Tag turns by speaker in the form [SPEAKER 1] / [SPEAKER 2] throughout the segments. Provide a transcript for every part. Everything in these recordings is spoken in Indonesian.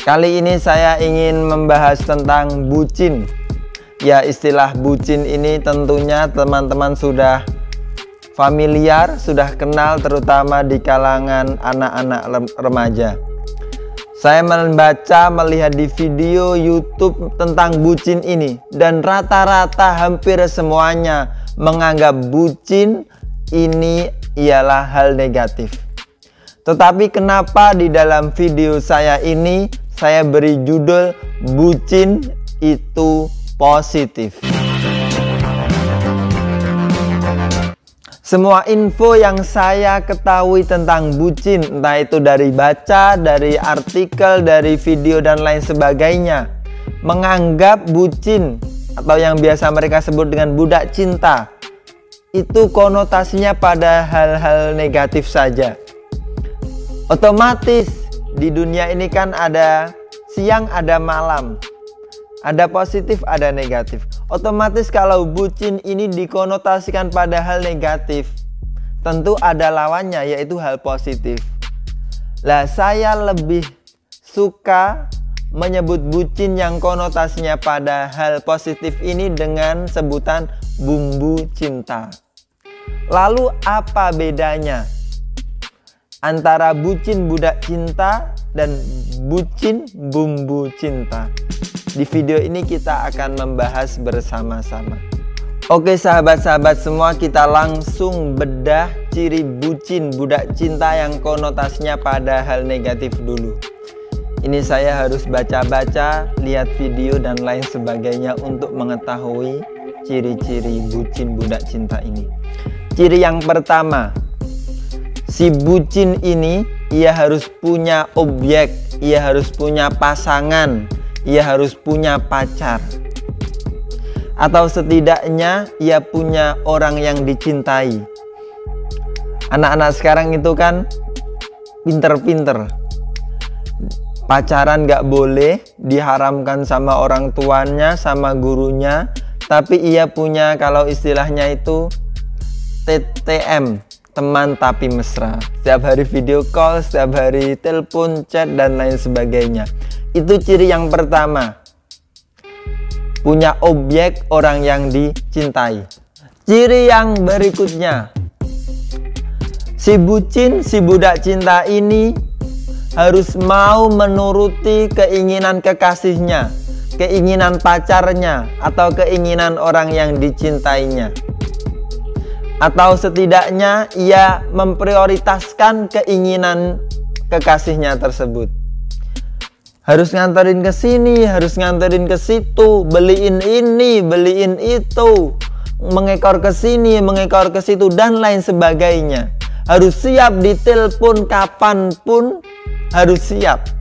[SPEAKER 1] Kali ini saya ingin membahas tentang bucin. Ya, istilah bucin ini tentunya teman-teman sudah familiar, sudah kenal, terutama di kalangan anak-anak remaja. Saya melihat di video YouTube tentang bucin ini, dan rata-rata hampir semuanya menganggap bucin ini ialah hal negatif. Tetapi kenapa di dalam video saya ini saya beri judul bucin itu positif? Semua info yang saya ketahui tentang bucin, entah itu dari baca, dari artikel, dari video dan lain sebagainya, menganggap bucin atau yang biasa mereka sebut dengan budak cinta itu konotasinya pada hal-hal negatif saja. Otomatis di dunia ini kan ada siang, ada malam, ada positif, ada negatif. Otomatis kalau bucin ini dikonotasikan pada hal negatif, tentu ada lawannya, yaitu hal positif. Lah, saya lebih suka menyebut bucin yang konotasinya pada hal positif ini dengan sebutan bumbu cinta. Lalu apa bedanya antara bucin budak cinta dan bucin bumbu cinta? Di video ini kita akan membahas bersama-sama. Oke sahabat-sahabat semua, kita langsung bedah ciri bucin budak cinta yang konotasinya pada hal negatif dulu. Ini saya harus baca-baca, lihat video dan lain sebagainya untuk mengetahui ciri-ciri bucin budak cinta ini. Ciri yang pertama, si bucin ini ia harus punya objek, ia harus punya pasangan, ia harus punya pacar, atau setidaknya ia punya orang yang dicintai. Anak-anak sekarang itu kan pinter-pinter, pacaran gak boleh, diharamkan sama orang tuanya, sama gurunya, tapi ia punya, kalau istilahnya itu TTM, teman tapi mesra. Setiap hari video call, setiap hari telepon, chat dan lain sebagainya. Itu ciri yang pertama, punya objek, orang yang dicintai. Ciri yang berikutnya, si bucin, si budak cinta ini harus mau menuruti keinginan kekasihnya, keinginan pacarnya, atau keinginan orang yang dicintainya. Atau setidaknya ia memprioritaskan keinginan kekasihnya tersebut. Harus nganterin ke sini, harus nganterin ke situ, beliin ini, beliin itu, mengekor ke sini, mengekor ke situ, dan lain sebagainya. Harus siap ditelepon kapanpun, harus siap.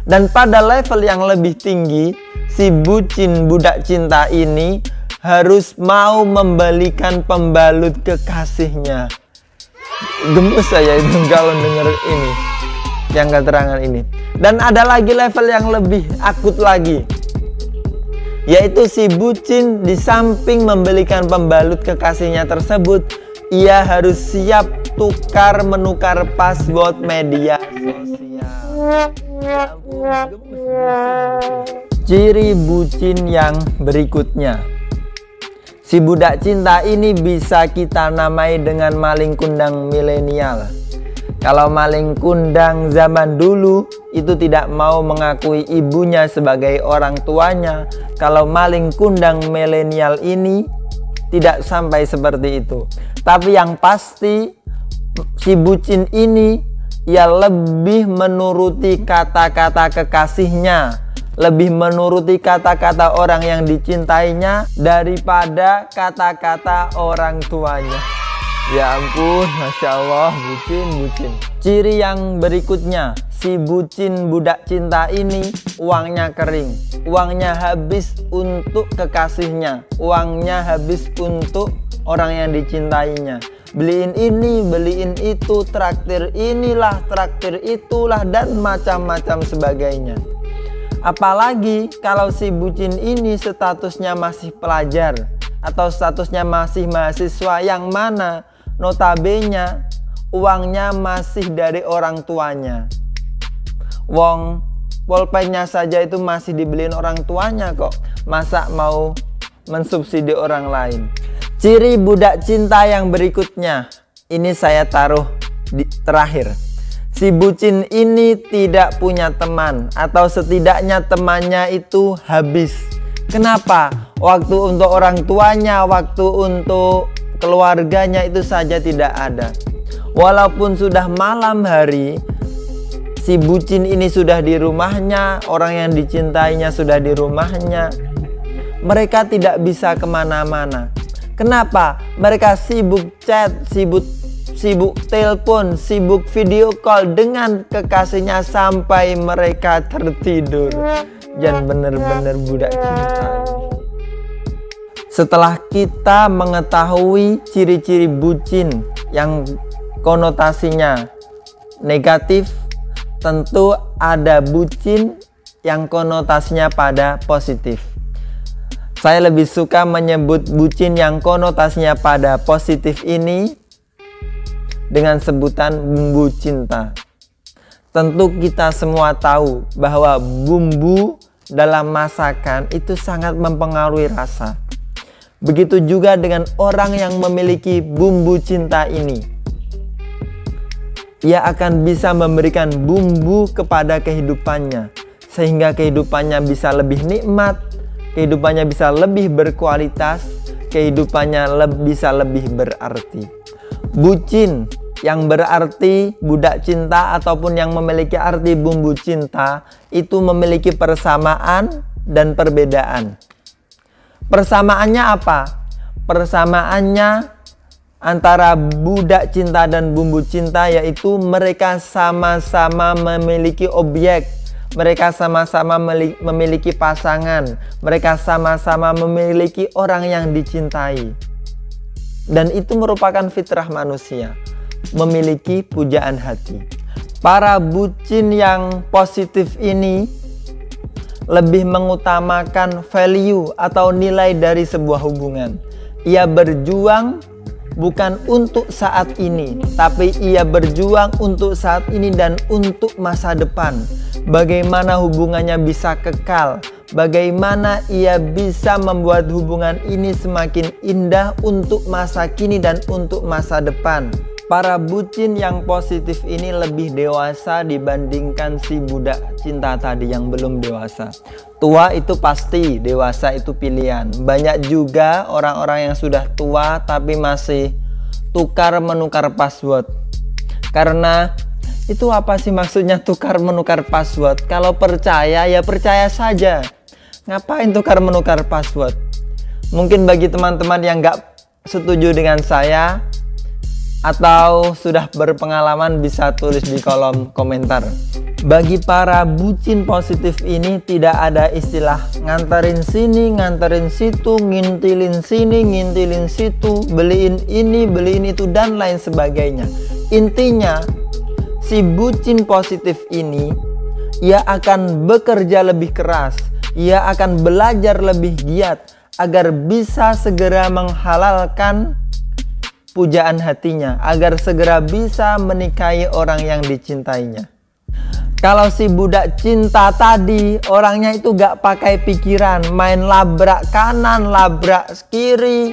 [SPEAKER 1] Dan pada level yang lebih tinggi, si bucin budak cinta ini harus mau membalikan pembalut kekasihnya. Gemes saya itu kalau denger ini, yang keterangan ini. Dan ada lagi level yang lebih akut lagi, yaitu si bucin di samping membelikan pembalut kekasihnya tersebut, ia harus siap menukar password media sosial. Ciri bucin yang berikutnya, si budak cinta ini bisa kita namai dengan maling kundang milenial. Kalau maling kundang zaman dulu itu tidak mau mengakui ibunya sebagai orang tuanya, kalau maling kundang milenial ini tidak sampai seperti itu. Tapi yang pasti si bucin ini ia lebih menuruti kata-kata kekasihnya, lebih menuruti kata-kata orang yang dicintainya daripada kata-kata orang tuanya. Ya ampun, Masya Allah, bucin. Ciri yang berikutnya, si bucin budak cinta ini uangnya kering, uangnya habis untuk kekasihnya, uangnya habis untuk orang yang dicintainya. Beliin ini, beliin itu, traktir inilah, traktir itulah, dan macam-macam sebagainya. Apalagi kalau si bucin ini statusnya masih pelajar atau statusnya masih mahasiswa, yang mana notabene uangnya masih dari orang tuanya. Wong pulpennya saja itu masih dibeliin orang tuanya kok. Masa mau mensubsidi orang lain? Ciri budak cinta yang berikutnya, ini saya taruh di terakhir. Si bucin ini tidak punya teman, atau setidaknya temannya itu habis. Kenapa? Waktu untuk orang tuanya, waktu untuk keluarganya itu saja tidak ada. Walaupun sudah malam hari, si bucin ini sudah di rumahnya, orang yang dicintainya sudah di rumahnya, mereka tidak bisa kemana-mana. Kenapa? Mereka sibuk chat, sibuk telepon, sibuk video call dengan kekasihnya sampai mereka tertidur. Dan benar-benar budak cinta. Setelah kita mengetahui ciri-ciri bucin yang konotasinya negatif, tentu ada bucin yang konotasinya pada positif. Saya lebih suka menyebut bucin yang konotasinya pada positif ini dengan sebutan bumbu cinta. Tentu kita semua tahu bahwa bumbu dalam masakan itu sangat mempengaruhi rasa. Begitu juga dengan orang yang memiliki bumbu cinta ini. Ia akan bisa memberikan bumbu kepada kehidupannya, sehingga kehidupannya bisa lebih nikmat, kehidupannya bisa lebih berkualitas, kehidupannya bisa lebih berarti. Bucin yang berarti budak cinta ataupun yang memiliki arti bumbu cinta itu memiliki persamaan dan perbedaan. Persamaannya apa? Persamaannya antara budak cinta dan bumbu cinta yaitu mereka sama-sama memiliki objek, mereka sama-sama memiliki pasangan, mereka sama-sama memiliki orang yang dicintai. Dan itu merupakan fitrah manusia, memiliki pujaan hati. Para bucin yang positif ini lebih mengutamakan value atau nilai dari sebuah hubungan. Ia berjuang bukan untuk saat ini, tapi ia berjuang untuk saat ini dan untuk masa depan. Bagaimana hubungannya bisa kekal, bagaimana ia bisa membuat hubungan ini semakin indah untuk masa kini dan untuk masa depan. Para bucin yang positif ini lebih dewasa dibandingkan si budak cinta tadi yang belum dewasa. Tua itu pasti, dewasa itu pilihan. Banyak juga orang-orang yang sudah tua tapi masih tukar menukar password. Karena itu apa sih maksudnya tukar menukar password? Kalau percaya ya percaya saja. Ngapain tukar menukar password? Mungkin bagi teman-teman yang nggak setuju dengan saya atau sudah berpengalaman bisa tulis di kolom komentar. Bagi para bucin positif ini tidak ada istilah nganterin sini, nganterin situ, ngintilin sini, ngintilin situ, beliin ini, beliin itu dan lain sebagainya. Intinya si bucin positif ini ia akan bekerja lebih keras, ia akan belajar lebih giat agar bisa segera menghalalkan pujaan hatinya, agar segera bisa menikahi orang yang dicintainya. Kalau si budak cinta tadi orangnya itu gak pakai pikiran, main labrak kanan, labrak kiri,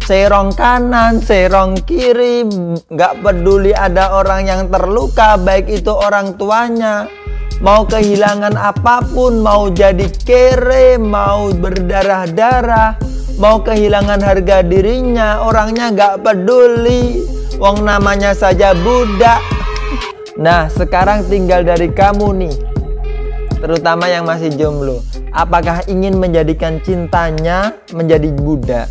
[SPEAKER 1] serong kanan, serong kiri, gak peduli ada orang yang terluka, baik itu orang tuanya, mau kehilangan apapun, mau jadi kere, mau berdarah-darah, mau kehilangan harga dirinya, orangnya gak peduli, wong namanya saja budak. Nah sekarang tinggal dari kamu nih, terutama yang masih jomblo. Apakah ingin menjadikan cintanya menjadi budak?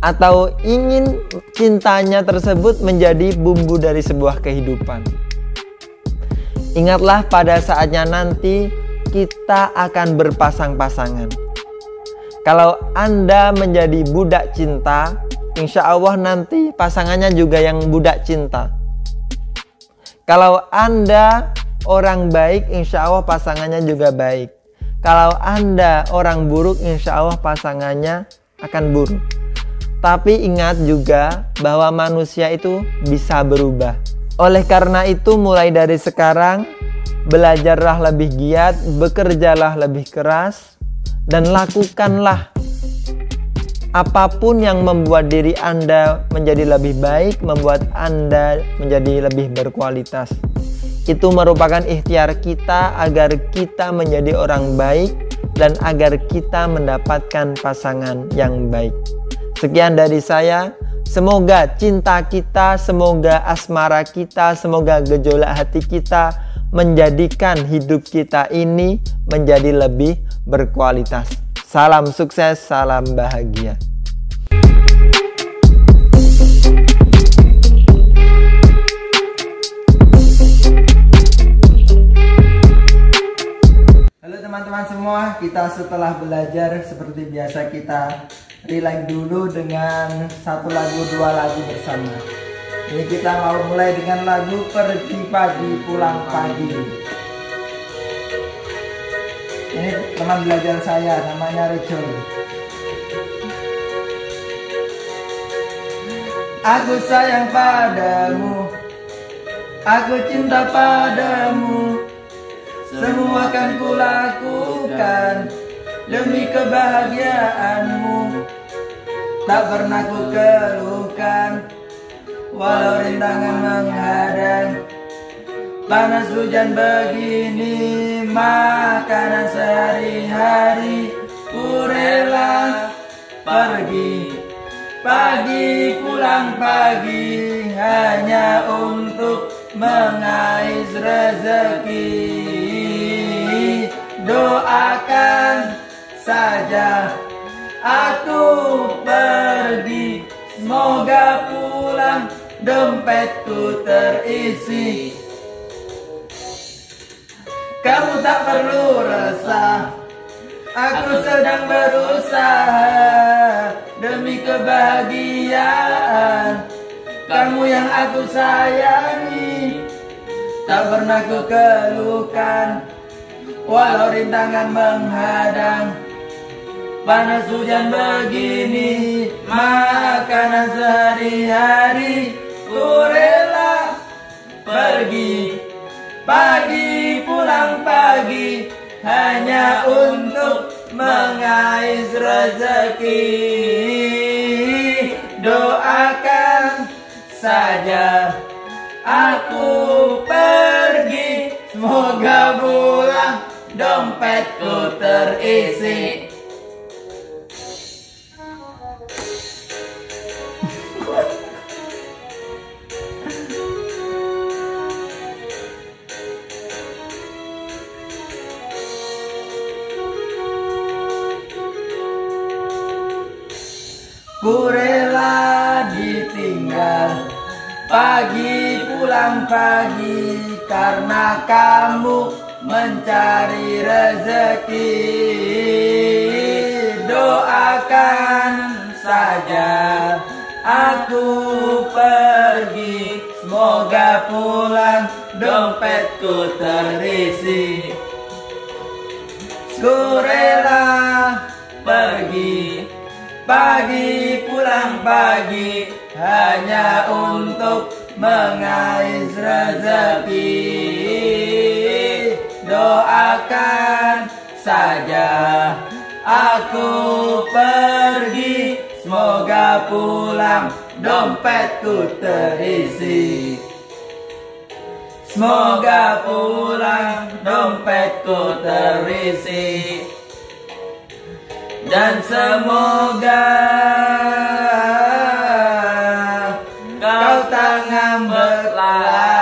[SPEAKER 1] Atau ingin cintanya tersebut menjadi bumbu dari sebuah kehidupan? Ingatlah pada saatnya nanti kita akan berpasang-pasangan. Kalau Anda menjadi budak cinta, insya Allah nanti pasangannya juga yang budak cinta. Kalau Anda orang baik, insya Allah pasangannya juga baik. Kalau Anda orang buruk, insya Allah pasangannya akan buruk. Tapi ingat juga bahwa manusia itu bisa berubah. Oleh karena itu mulai dari sekarang, belajarlah lebih giat, bekerjalah lebih keras, dan lakukanlah apapun yang membuat diri Anda menjadi lebih baik, membuat Anda menjadi lebih berkualitas. Itu merupakan ikhtiar kita agar kita menjadi orang baik dan agar kita mendapatkan pasangan yang baik. Sekian dari saya. Semoga cinta kita, semoga asmara kita, semoga gejolak hati kita menjadikan hidup kita ini menjadi lebih berkualitas. Salam sukses, salam bahagia. Halo teman-teman semua, kita setelah belajar seperti biasa kita relax dulu dengan satu lagu, dua lagu bersama. Ini kita mau mulai dengan lagu Pergi Pagi Pulang Pagi. Ini teman belajar saya, namanya Rachel. Aku sayang padamu, aku cinta padamu, semua akan kulakukan demi kebahagiaanmu. Tak pernah ku keluhkan walau rintangan menghadang, panas hujan begini, makanan sehari-hari. Ku rela pergi pagi pulang pagi hanya untuk mengais rezeki. Doakan saja aku pergi, semoga pulang dompetku terisi. Kamu tak perlu resah, aku sedang berusaha demi kebahagiaan kamu yang aku sayangi. Tak pernah ku keluhkan walau rintangan menghadang, panas hujan begini, makanan sehari-hari. Ku rela pergi pagi pulang pagi hanya untuk mengais rezeki. Doakan saja aku pergi, semoga pulang dompetku terisi. Ku rela ditinggal pagi pulang pagi karena kamu mencari rezeki. Doakan saja aku pergi, semoga pulang dompetku terisi. Ku rela pergi pagi pulang pagi hanya untuk mengais rezeki. Doakan saja aku pergi, semoga pulang dompetku terisi. Semoga pulang dompetku terisi. Dan semoga kau tak ngambek lagi.